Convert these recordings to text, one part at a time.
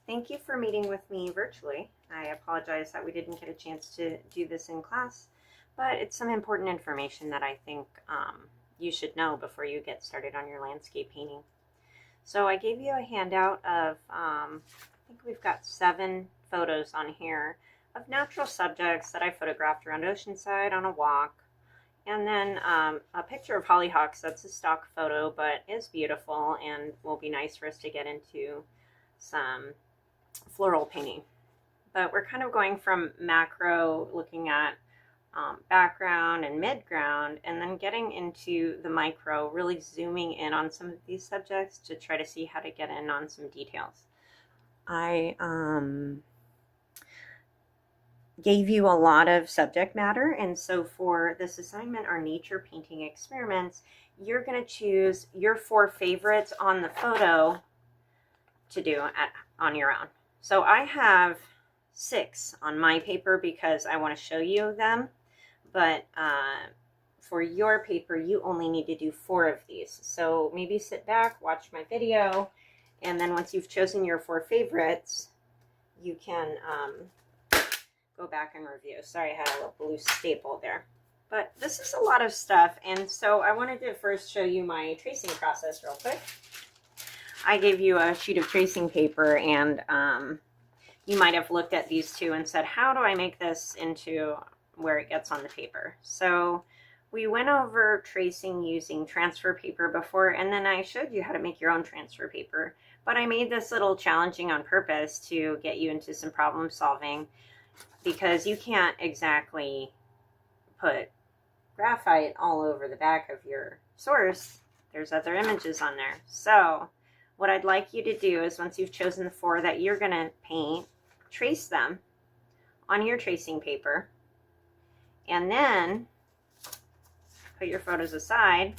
Thank you for meeting with me virtually. I apologize that we didn't get a chance to do this in class, but it's some important information that I think you should know before you get started on your landscape painting. So I gave you a handout of, I think we've got 7 photos on here of natural subjects that I photographed around Oceanside on a walk. And then a picture of hollyhocks. That's a stock photo, but is beautiful and will be nice for us to get into some floral painting. But we're kind of going from macro, looking at background and midground, and then getting into the micro, really zooming in on some of these subjects to try to see how to get in on some details. I gave you a lot of subject matter, and so for this assignment, our nature painting experiments, you're going to choose your 4 favorites on the photo to do on your own. So I have 6 on my paper because I want to show you them, but for your paper you only need to do 4 of these. So maybe sit back, watch my video, and then once you've chosen your 4 favorites, you can go back and review. Sorry, I had a little loose staple there. But this is a lot of stuff, and so I wanted to first show you my tracing process real quick. I gave you a sheet of tracing paper, and you might have looked at these 2 and said, how do I make this into where it gets on the paper? So we went over tracing using transfer paper before, and then I showed you how to make your own transfer paper. But I made this little challenging on purpose to get you into some problem solving, because you can't exactly put graphite all over the back of your source. There's other images on there. So what I'd like you to do is, once you've chosen the 4 that you're going to paint, trace them on your tracing paper, and then put your photos aside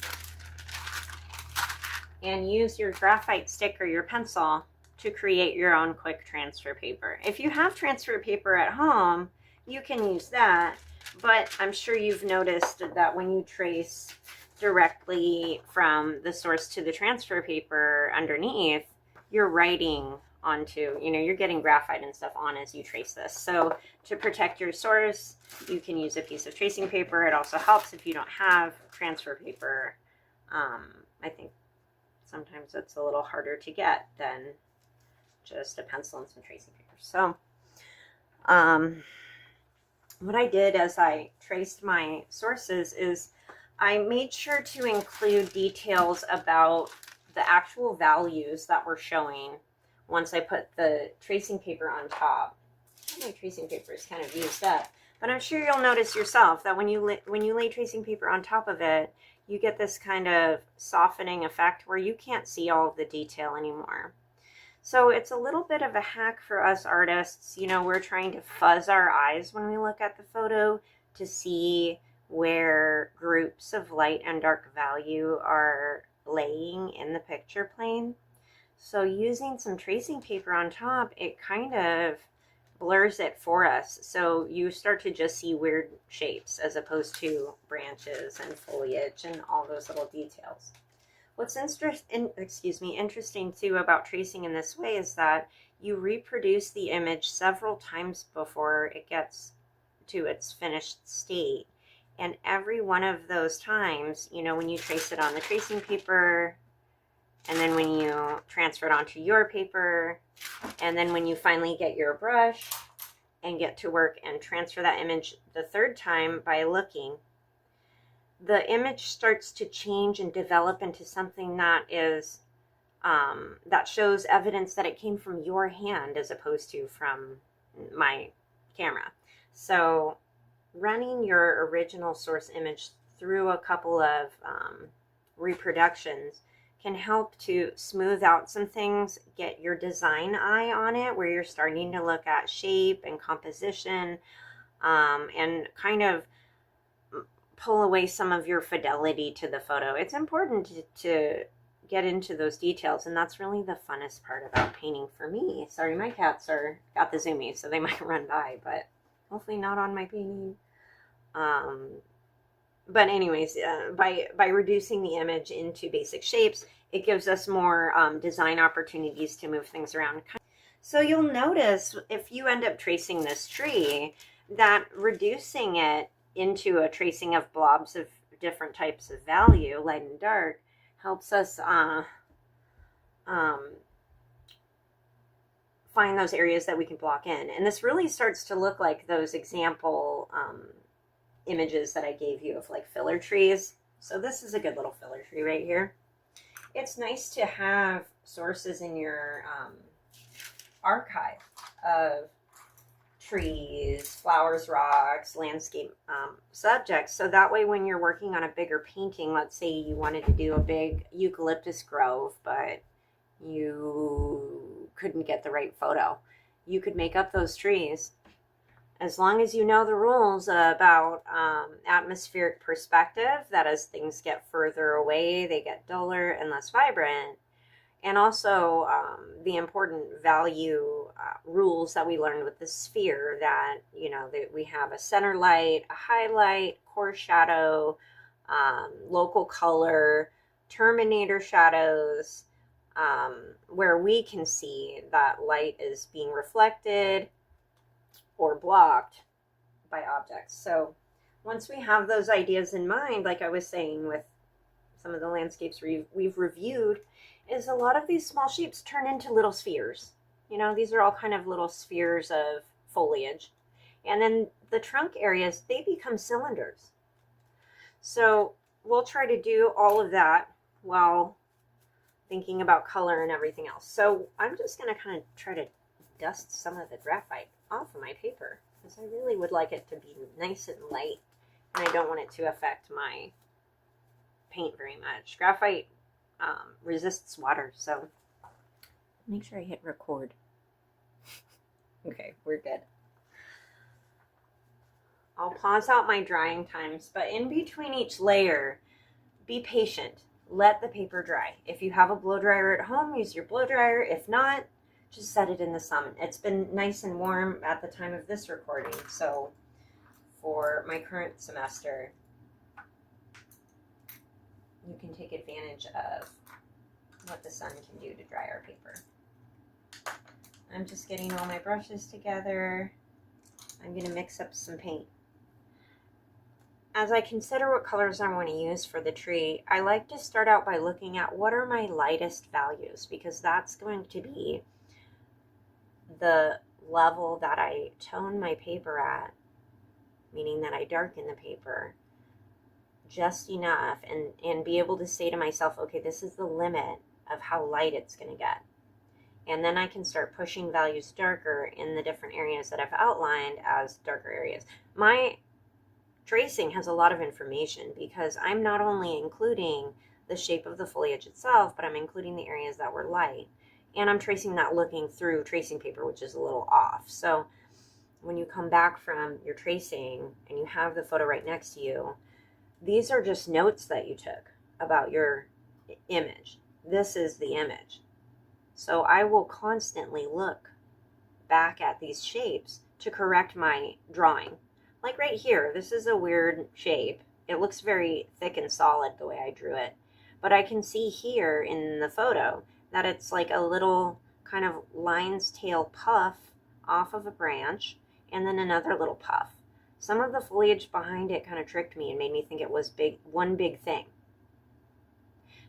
and use your graphite stick or your pencil to create your own quick transfer paper. If you have transfer paper at home, you can use that, but I'm sure you've noticed that when you trace directly from the source to the transfer paper underneath, you're writing onto, you're getting graphite and stuff on as you trace this. So to protect your source, you can use a piece of tracing paper. It also helps if you don't have transfer paper. I think sometimes it's a little harder to get than just a pencil and some tracing paper. So what I did as I traced my sources is I made sure to include details about the actual values that we're showing once I put the tracing paper on top. My tracing paper is kind of used up, but I'm sure you'll notice yourself that when you lay tracing paper on top of it, you get this kind of softening effect where you can't see all the detail anymore. So it's a little bit of a hack for us artists. We're trying to fuzz our eyes when we look at the photo to see where groups of light and dark value are laying in the picture plane. So using some tracing paper on top, it kind of blurs it for us. So you start to just see weird shapes as opposed to branches and foliage and all those little details. What's interesting too about tracing in this way is that you reproduce the image several times before it gets to its finished state. And every one of those times, when you trace it on the tracing paper, and then when you transfer it onto your paper, and then when you finally get your brush and get to work and transfer that image the 3rd time by looking, the image starts to change and develop into something that is that shows evidence that it came from your hand as opposed to from my camera. So running your original source image through a couple of reproductions can help to smooth out some things, get your design eye on it, where you're starting to look at shape and composition, and kind of pull away some of your fidelity to the photo. It's important to get into those details, and that's really the funnest part about painting for me. Sorry, my cats got the zoomies, so they might run by, but hopefully not on my painting. But anyways, by reducing the image into basic shapes, it gives us more design opportunities to move things around. So you'll notice if you end up tracing this tree, that reducing it into a tracing of blobs of different types of value, light and dark, helps us find those areas that we can block in. And this really starts to look like those example images that I gave you of like filler trees. So this is a good little filler tree right here. It's nice to have sources in your archive of trees, flowers, rocks, landscape subjects. So that way when you're working on a bigger painting, let's say you wanted to do a big eucalyptus grove, but you couldn't get the right photo, you could make up those trees. As long as you know the rules about atmospheric perspective, that as things get further away, they get duller and less vibrant. And also the important value rules that we learned with the sphere, that, you know, that we have a center light, a highlight, core shadow, local color, terminator shadows, where we can see that light is being reflected or blocked by objects. So once we have those ideas in mind, like I was saying with some of the landscapes we've reviewed, is a lot of these small shapes turn into little spheres. You know, these are all kind of little spheres of foliage. And then the trunk areas, they become cylinders. So we'll try to do all of that while thinking about color and everything else. So I'm just going to kind of try to dust some of the graphite off of my paper, because I really would like it to be nice and light, and I don't want it to affect my paint very much. Graphite resists water, so make sure I hit record. Okay, we're good. I'll pause out my drying times, but in between each layer, be patient. Let the paper dry. If you have a blow dryer at home, use your blow dryer. If not, just set it in the sun. It's been nice and warm at the time of this recording, so for my current semester, you can take advantage of what the sun can do to dry our paper. I'm just getting all my brushes together. I'm going to mix up some paint. As I consider what colors I want to use for the tree, I like to start out by looking at what are my lightest values, because that's going to be the level that I tone my paper at, meaning that I darken the paper just enough, and be able to say to myself, okay, this is the limit of how light it's going to get. And then I can start pushing values darker in the different areas that I've outlined as darker areas. My tracing has a lot of information, because I'm not only including the shape of the foliage itself, but I'm including the areas that were light. And I'm tracing that looking through tracing paper, which is a little off. So when you come back from your tracing and you have the photo right next to you, these are just notes that you took about your image. This is the image. So I will constantly look back at these shapes to correct my drawing. Like right here, this is a weird shape. It looks very thick and solid the way I drew it. But I can see here in the photo that it's like a little kind of lion's tail puff off of a branch, and then another little puff. Some of the foliage behind it kind of tricked me and made me think it was one big thing.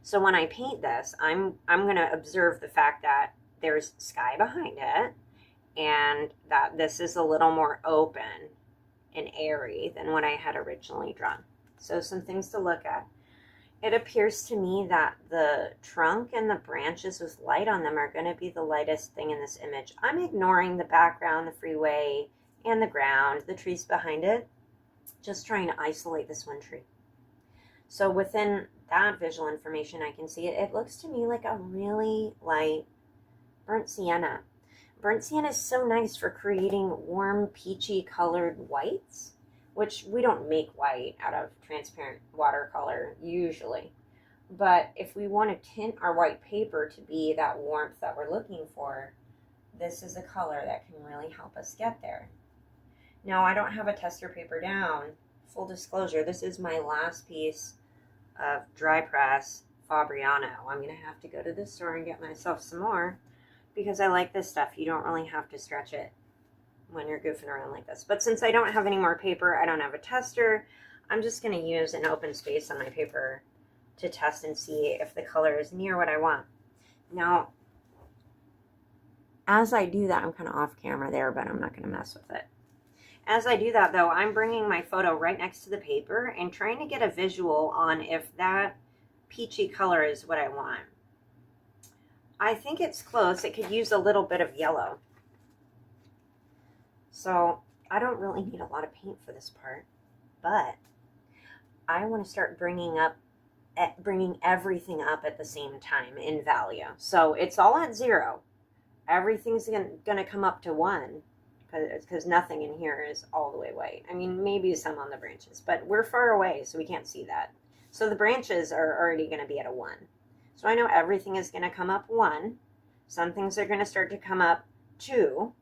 So when I paint this, I'm going to observe the fact that there's sky behind it, and that this is a little more open and airy than what I had originally drawn. So some things to look at. It appears to me that the trunk and the branches with light on them are going to be the lightest thing in this image. I'm ignoring the background, the freeway, and the ground, the trees behind it, just trying to isolate this one tree. So within that visual information, I can see it. It looks to me like a really light burnt sienna. Burnt sienna is so nice for creating warm, peachy colored whites, which we don't make white out of transparent watercolor usually. But if we want to tint our white paper to be that warmth that we're looking for, this is a color that can really help us get there. Now, I don't have a tester paper down. Full disclosure, this is my last piece of dry press Fabriano. I'm going to have to go to the store and get myself some more, because I like this stuff. You don't really have to stretch it when you're goofing around like this. But since I don't have any more paper, I don't have a tester, I'm just going to use an open space on my paper to test and see if the color is near what I want. Now, as I do that, I'm kind of off camera there, but I'm not going to mess with it. As I do that, though, I'm bringing my photo right next to the paper and trying to get a visual on if that peachy color is what I want. I think it's close. It could use a little bit of yellow. So I don't really need a lot of paint for this part, but I want to start bringing everything up at the same time in value. So it's all at 0. Everything's going to come up to 1 because nothing in here is all the way white. I mean, maybe some on the branches, but we're far away, so we can't see that. So the branches are already going to be at a 1. So I know everything is going to come up 1. Some things are going to start to come up 2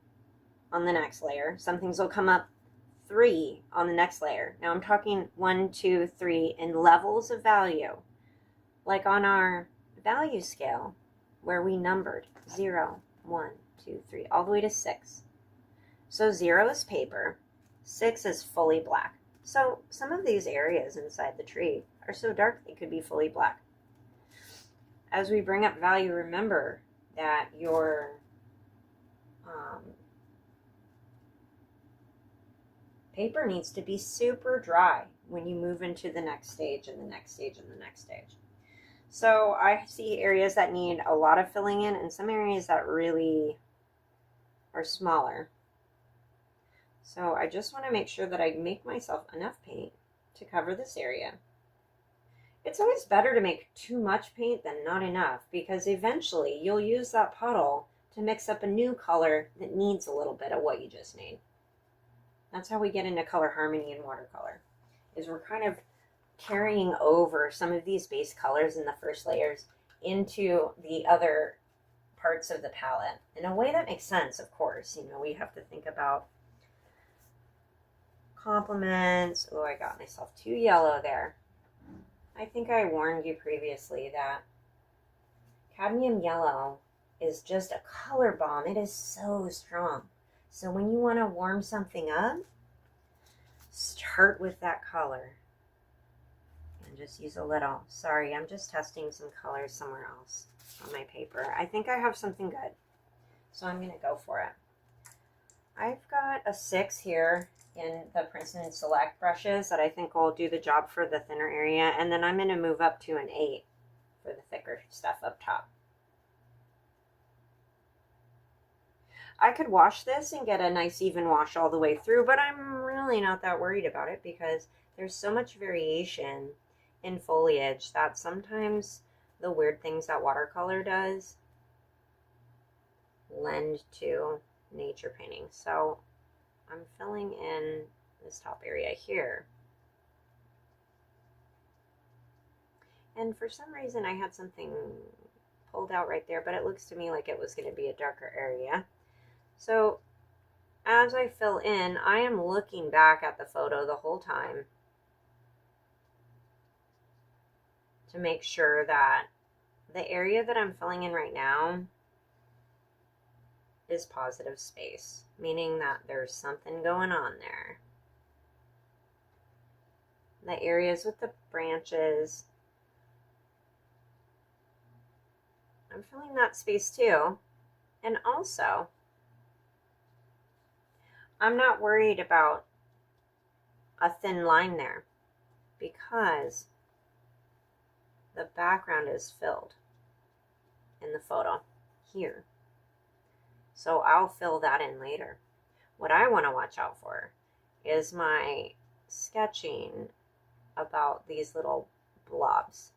on the next layer. Some things will come up 3 on the next layer. Now I'm talking 1, 2, 3 in levels of value. Like on our value scale where we numbered 0, 1, 2, 3, all the way to 6. So 0 is paper, 6 is fully black. So some of these areas inside the tree are so dark they could be fully black. As we bring up value, remember that your paper needs to be super dry when you move into the next stage and the next stage and the next stage. So I see areas that need a lot of filling in and some areas that really are smaller. So I just want to make sure that I make myself enough paint to cover this area. It's always better to make too much paint than not enough, because eventually you'll use that puddle to mix up a new color that needs a little bit of what you just made. That's how we get into color harmony in watercolor, is we're kind of carrying over some of these base colors in the first layers into the other parts of the palette. In a way that makes sense, of course. You know, we have to think about complements. Oh, I got myself too yellow there. I think I warned you previously that cadmium yellow is just a color bomb. It is so strong. So when you want to warm something up, start with that color. And just use a little. Sorry, I'm just testing some colors somewhere else on my paper. I think I have something good, so I'm going to go for it. I've got a 6 here in the Princeton Select brushes that I think will do the job for the thinner area, and then I'm going to move up to an 8 for the thicker stuff up top. I could wash this and get a nice even wash all the way through, but I'm really not that worried about it because there's so much variation in foliage that sometimes the weird things that watercolor does lend to nature painting. So I'm filling in this top area here. And for some reason I had something pulled out right there, but it looks to me like it was going to be a darker area. So as I fill in, I am looking back at the photo the whole time to make sure that the area that I'm filling in right now is positive space, meaning that there's something going on there. The areas with the branches, I'm filling that space too. And also, I'm not worried about a thin line there because the background is filled in the photo here. So I'll fill that in later. What I want to watch out for is my sketching about these little blobs.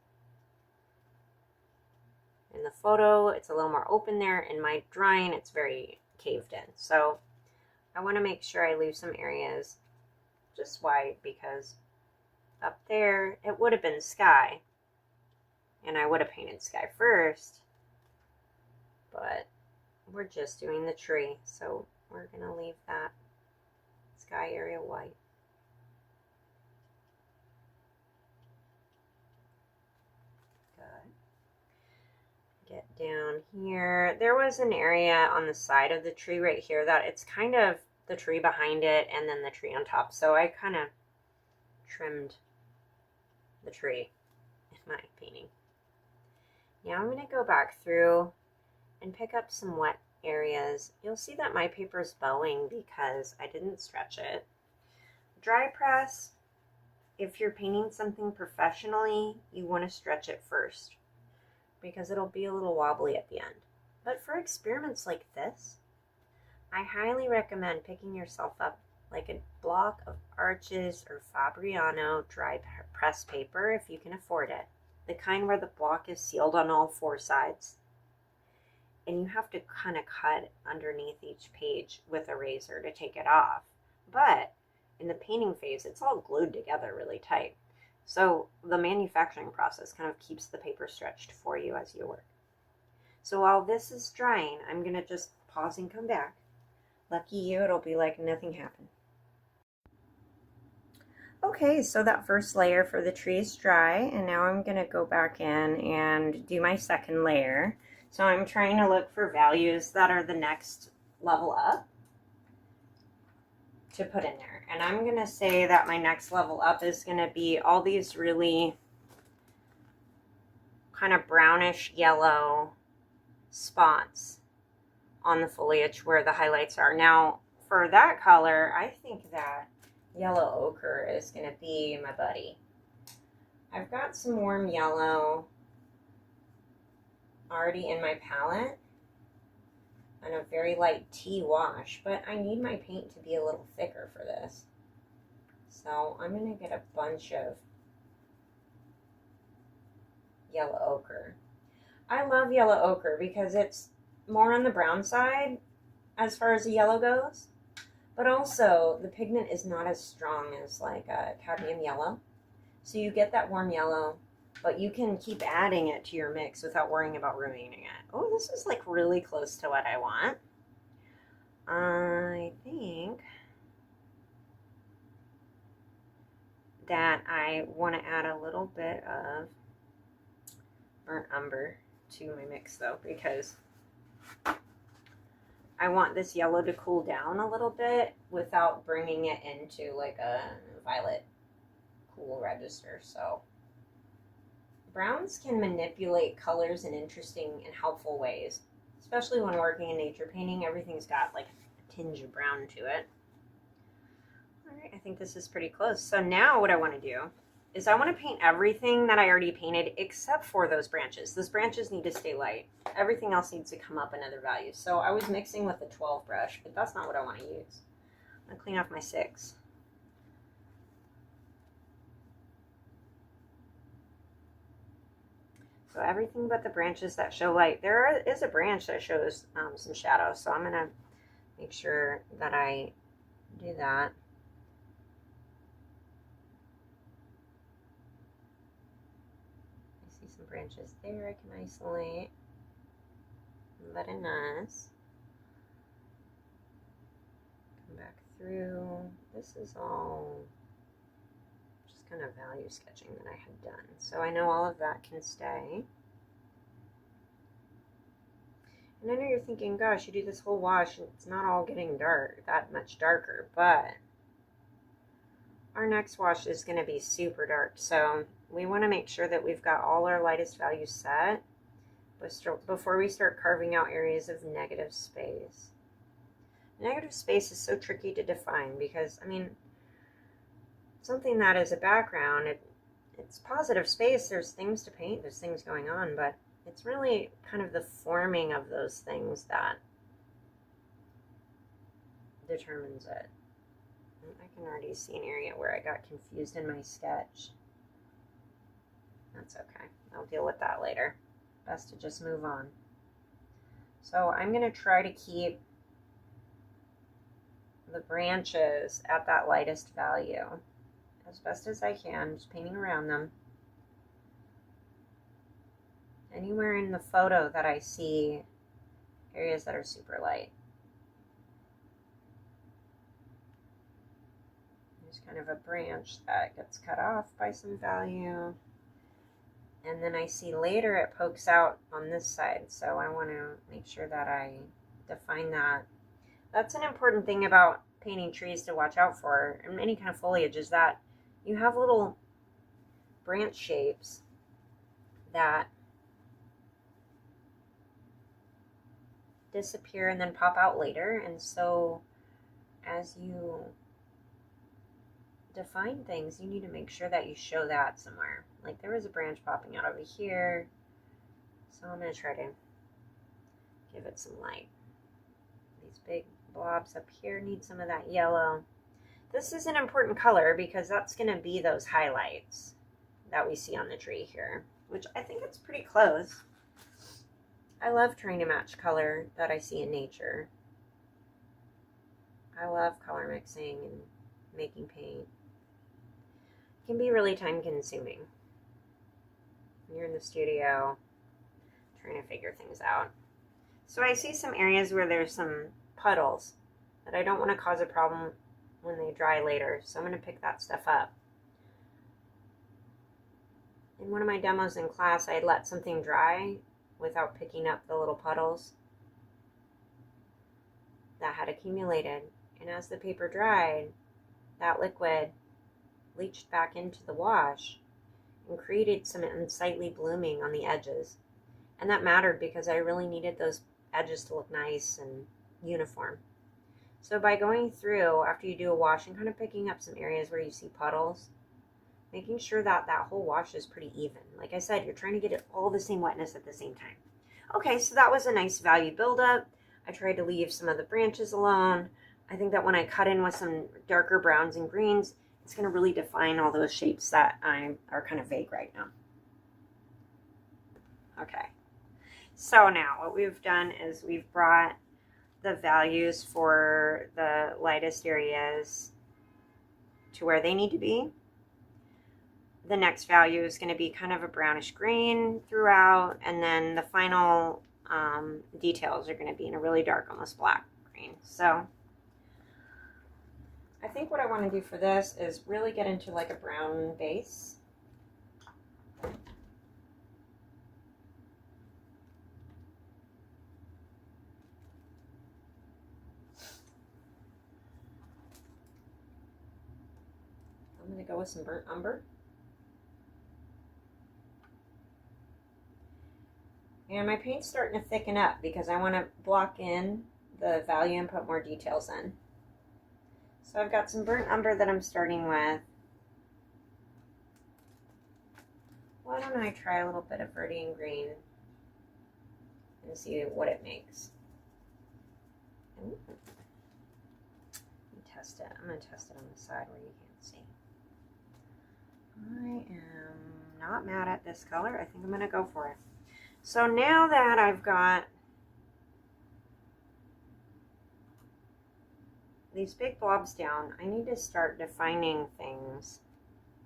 In the photo, it's a little more open there. In my drawing, it's very caved in. So I want to make sure I leave some areas just white because up there, it would have been sky. And I would have painted sky first. But we're just doing the tree. So we're going to leave that sky area white. Good. Get down here. There was an area on the side of the tree right here that it's kind of the tree behind it and then the tree on top. So I kind of trimmed the tree in my painting. Now I'm going to go back through and pick up some wet areas. You'll see that my paper is bowing because I didn't stretch it. Dry press, if you're painting something professionally, you want to stretch it first because it'll be a little wobbly at the end. But for experiments like this, I highly recommend picking yourself up like a block of Arches or Fabriano dry press paper if you can afford it. The kind where the block is sealed on all four sides. And you have to kind of cut underneath each page with a razor to take it off. But in the painting phase, it's all glued together really tight. So the manufacturing process kind of keeps the paper stretched for you as you work. So while this is drying, I'm going to just pause and come back. Lucky you, it'll be like nothing happened. Okay, so that first layer for the tree is dry, and now I'm going to go back in and do my second layer. So I'm trying to look for values that are the next level up to put in there. And I'm going to say that my next level up is going to be all these really kind of brownish yellow spots on the foliage where the highlights are. Now, for that color, I think that yellow ochre is going to be my buddy. I've got some warm yellow already in my palette and a very light tea wash, but I need my paint to be a little thicker for this. So I'm going to get a bunch of yellow ochre. I love yellow ochre because it's more on the brown side as far as the yellow goes, but also the pigment is not as strong as like a cadmium yellow. So you get that warm yellow, but you can keep adding it to your mix without worrying about ruining it. Oh, this is like really close to what I want. I think that I want to add a little bit of burnt umber to my mix though, because I want this yellow to cool down a little bit without bringing it into like a violet cool register. So browns can manipulate colors in interesting and helpful ways, especially when working in nature painting. Everything's got like a tinge of brown to it. All right, I think this is pretty close. So now what I want to do is I want to paint everything that I already painted except for those branches. Those branches need to stay light. Everything else needs to come up another value. So I was mixing with a 12 brush, but that's not what I want to use. I'm going to clean off my 6. So everything but the branches that show light. There is a branch that shows some shadow, so I'm going to make sure that I do that. I see some branches there I can isolate. Very nice. Come back through. This is all just kind of value sketching that I had done. So I know all of that can stay. And I know you're thinking, gosh, you do this whole wash and it's not all getting dark, that much darker, but our next wash is going to be super dark. So we want to make sure that we've got all our lightest values set before we start carving out areas of negative space. Negative space is so tricky to define because, I mean, something that is a background, it's positive space. There's things to paint, there's things going on, but it's really kind of the forming of those things that determines it. And I can already see an area where I got confused in my sketch. That's okay. I'll deal with that later. Best to just move on. So I'm going to try to keep the branches at that lightest value as best as I can, just painting around them. Anywhere in the photo that I see areas that are super light. There's kind of a branch that gets cut off by some value. And then I see later it pokes out on this side, so I want to make sure that I define that. That's an important thing about painting trees to watch out for, and any kind of foliage, is that you have little branch shapes that disappear and then pop out later. And so as you define things, you need to make sure that you show that somewhere. Like there was a branch popping out over here, so I'm going to try to give it some light. These big blobs up here need some of that yellow. This is an important color because that's going to be those highlights that we see on the tree here, which I think it's pretty close. I love trying to match color that I see in nature. I love color mixing and making paint. It can be really time consuming when you're in the studio trying to figure things out. So I see some areas where there's some puddles that I don't want to cause a problem when they dry later, so I'm going to pick that stuff up. In one of my demos in class, I let something dry without picking up the little puddles that had accumulated. And as the paper dried, that liquid leached back into the wash and created some unsightly blooming on the edges. And that mattered because I really needed those edges to look nice and uniform. So by going through after you do a wash and kind of picking up some areas where you see puddles, making sure that that whole wash is pretty even. Like I said, you're trying to get it all the same wetness at the same time. Okay, so that was a nice value buildup. I tried to leave some of the branches alone. I think that when I cut in with some darker browns and greens, it's going to really define all those shapes that are kind of vague right now. Okay, so now what we've done is we've brought the values for the lightest areas to where they need to be. The next value is going to be kind of a brownish green throughout, and then the final details are going to be in a really dark, almost black green. So I think what I want to do for this is really get into like a brown base. I'm going to go with some burnt umber. And my paint's starting to thicken up because I want to block in the value and put more details in. So I've got some burnt umber that I'm starting with. Why don't I try a little bit of Verdian green and see what it makes. Ooh. Let me test it. I'm going to test it on the side where you can't see. I am not mad at this color. I think I'm going to go for it. So now that I've got these big blobs down, I need to start defining things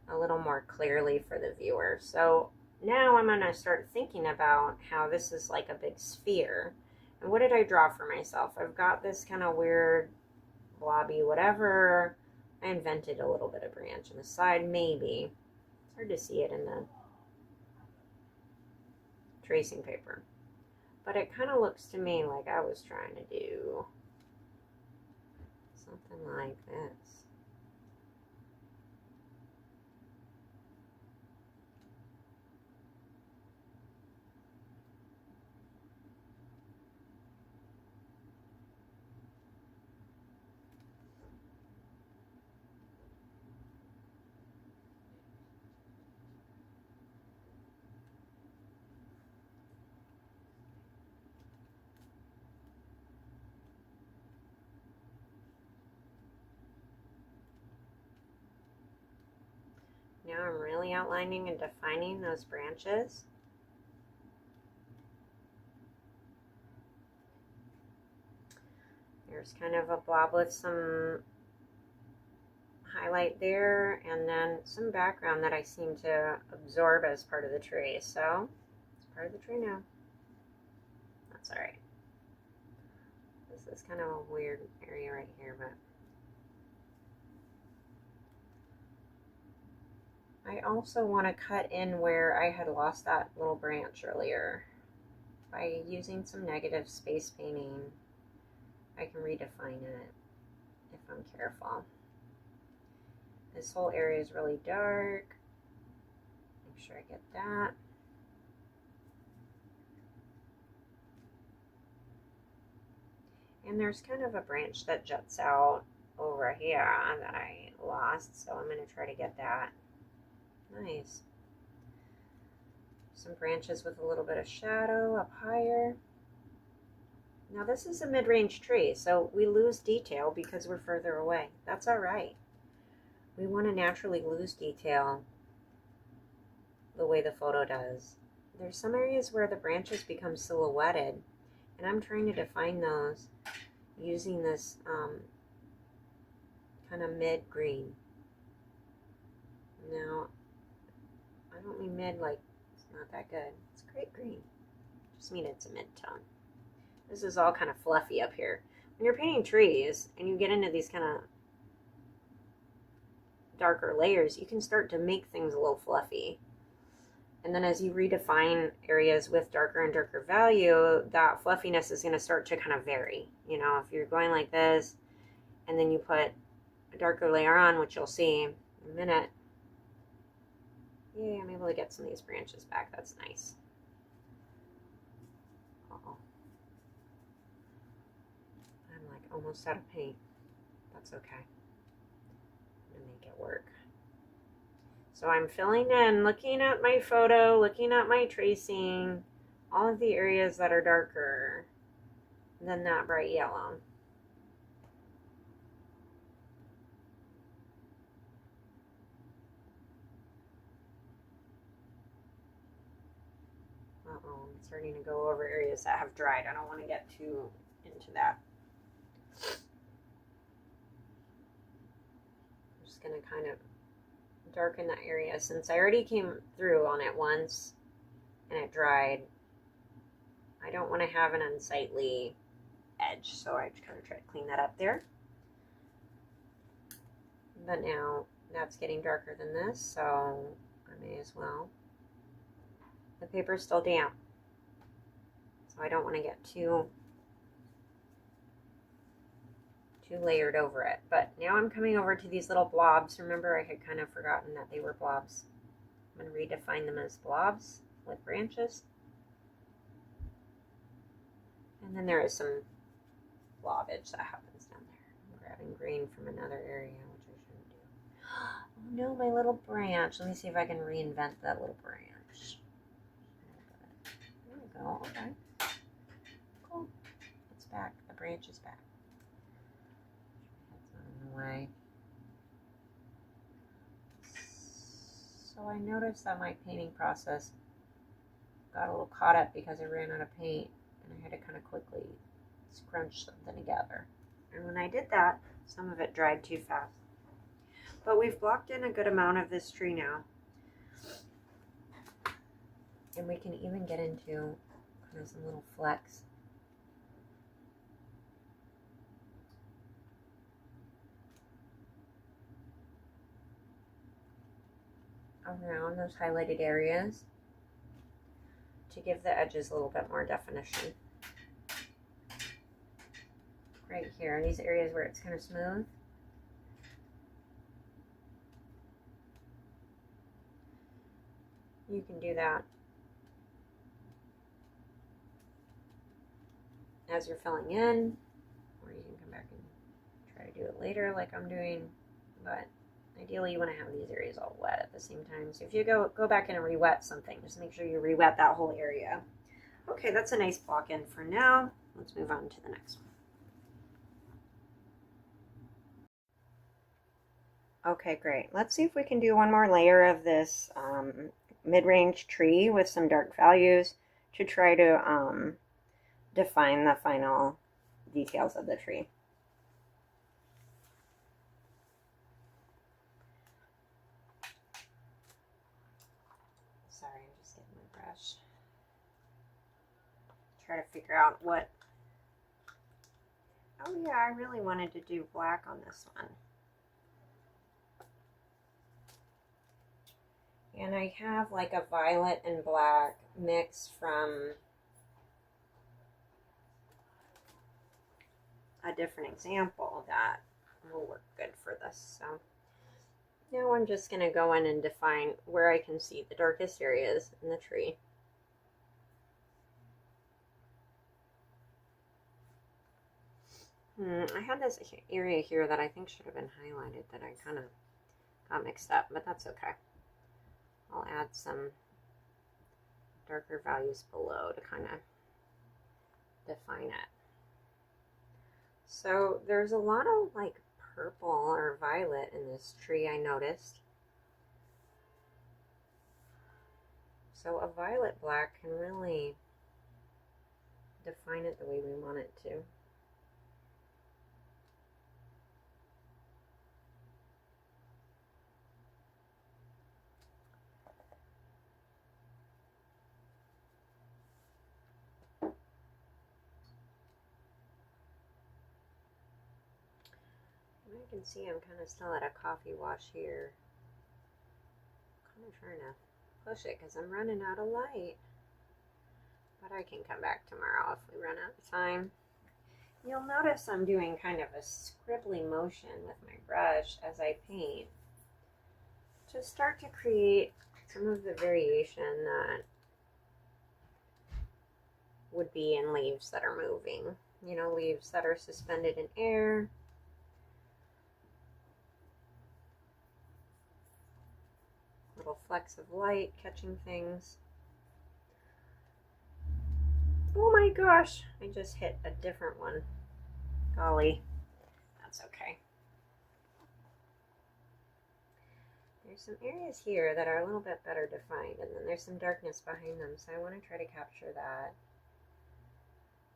a little more clearly for the viewer. So now I'm going to start thinking about how this is like a big sphere. And what did I draw for myself? I've got this kind of weird blobby whatever. I invented a little bit of branch on the side, maybe. It's hard to see it in the tracing paper, but it kind of looks to me like I was trying to do something like this. Now I'm really outlining and defining those branches. There's kind of a blob with some highlight there, and then some background that I seem to absorb as part of the tree. So it's part of the tree now. That's all right. This is kind of a weird area right here, but I also want to cut in where I had lost that little branch earlier. By using some negative space painting, I can redefine it if I'm careful. This whole area is really dark. Make sure I get that. And there's kind of a branch that juts out over here that I lost, so I'm going to try to get that. Nice. Some branches with a little bit of shadow up higher. Now this is a mid-range tree, so we lose detail because we're further away. That's all right. We want to naturally lose detail the way the photo does. There's some areas where the branches become silhouetted, and I'm trying to define those using this kind of mid-green. Now, I don't mean mid like it's not that good. It's great green. I just mean it's a mid-tone. This is all kind of fluffy up here. When you're painting trees and you get into these kind of darker layers, you can start to make things a little fluffy. And then as you redefine areas with darker and darker value, that fluffiness is going to start to kind of vary. You know, if you're going like this and then you put a darker layer on, which you'll see in a minute. Yeah, I'm able to get some of these branches back. That's nice. Uh-oh. I'm like almost out of paint. That's okay. I'm going to make it work. So I'm filling in, looking at my photo, looking at my tracing, all of the areas that are darker than that bright yellow. Uh-oh, I'm starting to go over areas that have dried. I don't want to get too into that. I'm just going to kind of darken that area since I already came through on it once and it dried. I don't want to have an unsightly edge, so I just kind of try to clean that up there. But now that's getting darker than this, so I may as well. The paper's still damp, so I don't want to get too layered over it. But now I'm coming over to these little blobs. Remember, I had kind of forgotten that they were blobs. I'm going to redefine them as blobs with branches. And then there is some blobage that happens down there. I'm grabbing green from another area, which I shouldn't do. Oh no, my little branch. Let me see if I can reinvent that little branch. There we go. Okay. Cool. It's back. The branch is back. Way. So I noticed that my painting process got a little caught up because I ran out of paint and I had to kind of quickly scrunch something together. And when I did that, some of it dried too fast. But we've blocked in a good amount of this tree now. And we can even get into kind of some little flecks. Around those highlighted areas to give the edges a little bit more definition. Right here, these areas where it's kind of smooth. You can do that as you're filling in, or you can come back and try to do it later like I'm doing, but ideally, you want to have these areas all wet at the same time. So if you go back in and re-wet something, just make sure you re-wet that whole area. Okay, that's a nice block in for now. Let's move on to the next one. Okay, great. Let's see if we can do one more layer of this mid-range tree with some dark values to try to define the final details of the tree. Sorry, I'm just getting my brush. Try to figure out what. Oh yeah, I really wanted to do black on this one. And I have like a violet and black mix from a different example that will work good for this. So now I'm just going to go in and define where I can see the darkest areas in the tree. I had this area here that I think should have been highlighted that I kind of got mixed up, but that's okay. I'll add some darker values below to kind of define it. So there's a lot of like purple or violet in this tree, I noticed. So a violet black can really define it the way we want it to. I can see I'm kind of still at a coffee wash here. I'm kind of trying to push it because I'm running out of light. But I can come back tomorrow if we run out of time. You'll notice I'm doing kind of a scribbly motion with my brush as I paint to start to create some of the variation that would be in leaves that are moving. You know, leaves that are suspended in air. Little flecks of light catching things. Oh my gosh, I just hit a different one. Golly, that's okay. There's some areas here that are a little bit better defined, and then there's some darkness behind them, so I want to try to capture that.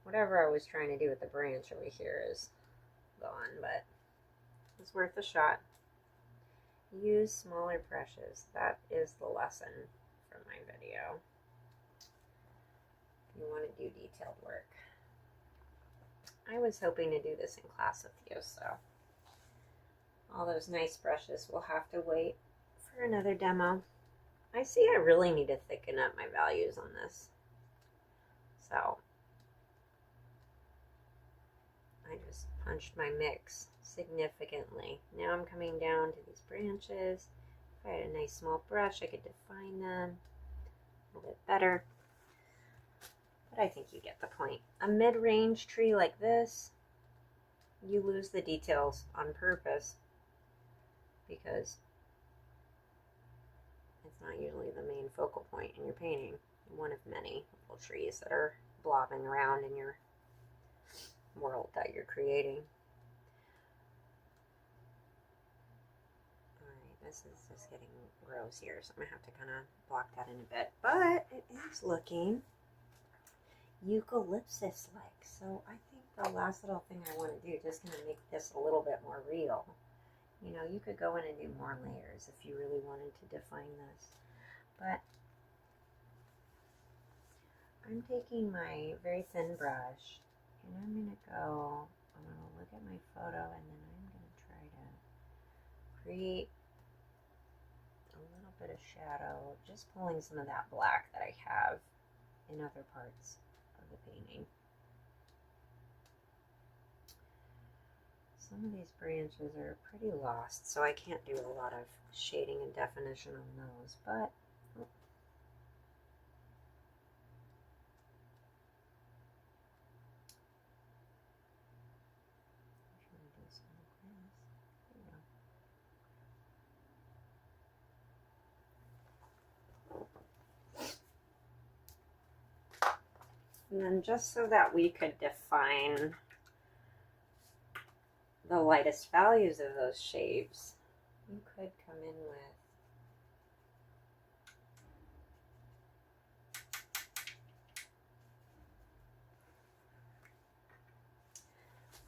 Whatever I was trying to do with the branch over here is gone, but it's worth a shot. Use smaller brushes. That is the lesson from my video. If you want to do detailed work. I was hoping to do this in class with you, so all those nice brushes will have to wait for another demo. I see I really need to thicken up my values on this. So I just punched my mix significantly. Now I'm coming down to these branches. If I had a nice small brush, I could define them a little bit better. But I think you get the point. A mid-range tree like this, you lose the details on purpose because it's not usually the main focal point in your painting. One of many little trees that are blobbing around in your world that you're creating. Alright, this is just getting gross here, so I'm going to have to kind of block that in a bit. But it is looking eucalyptus-like. So I think the last little thing I want to do, just going to make this a little bit more real. You know, you could go in and do more layers if you really wanted to define this. But I'm taking my very thin brush and I'm going to look at my photo and then I'm going to try to create a little bit of shadow, just pulling some of that black that I have in other parts of the painting. Some of these branches are pretty lost, so I can't do a lot of shading and definition on those, but and then just so that we could define the lightest values of those shapes, you could come in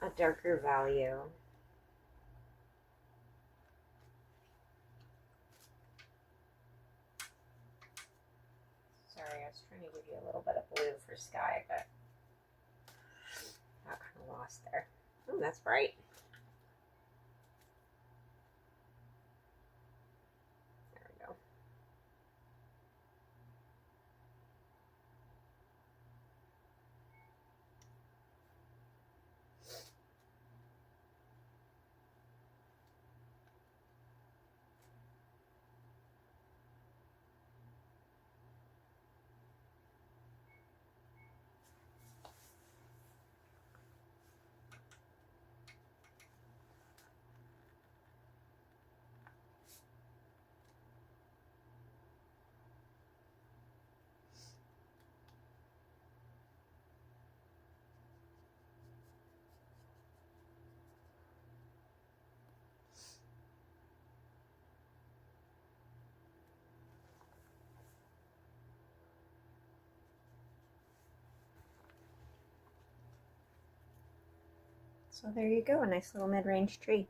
with a darker value. Sorry, I was trying to give you a little bit of blue for sky, but got kind of lost there. Oh, that's bright. There we go. So there you go, a nice little mid-range tree.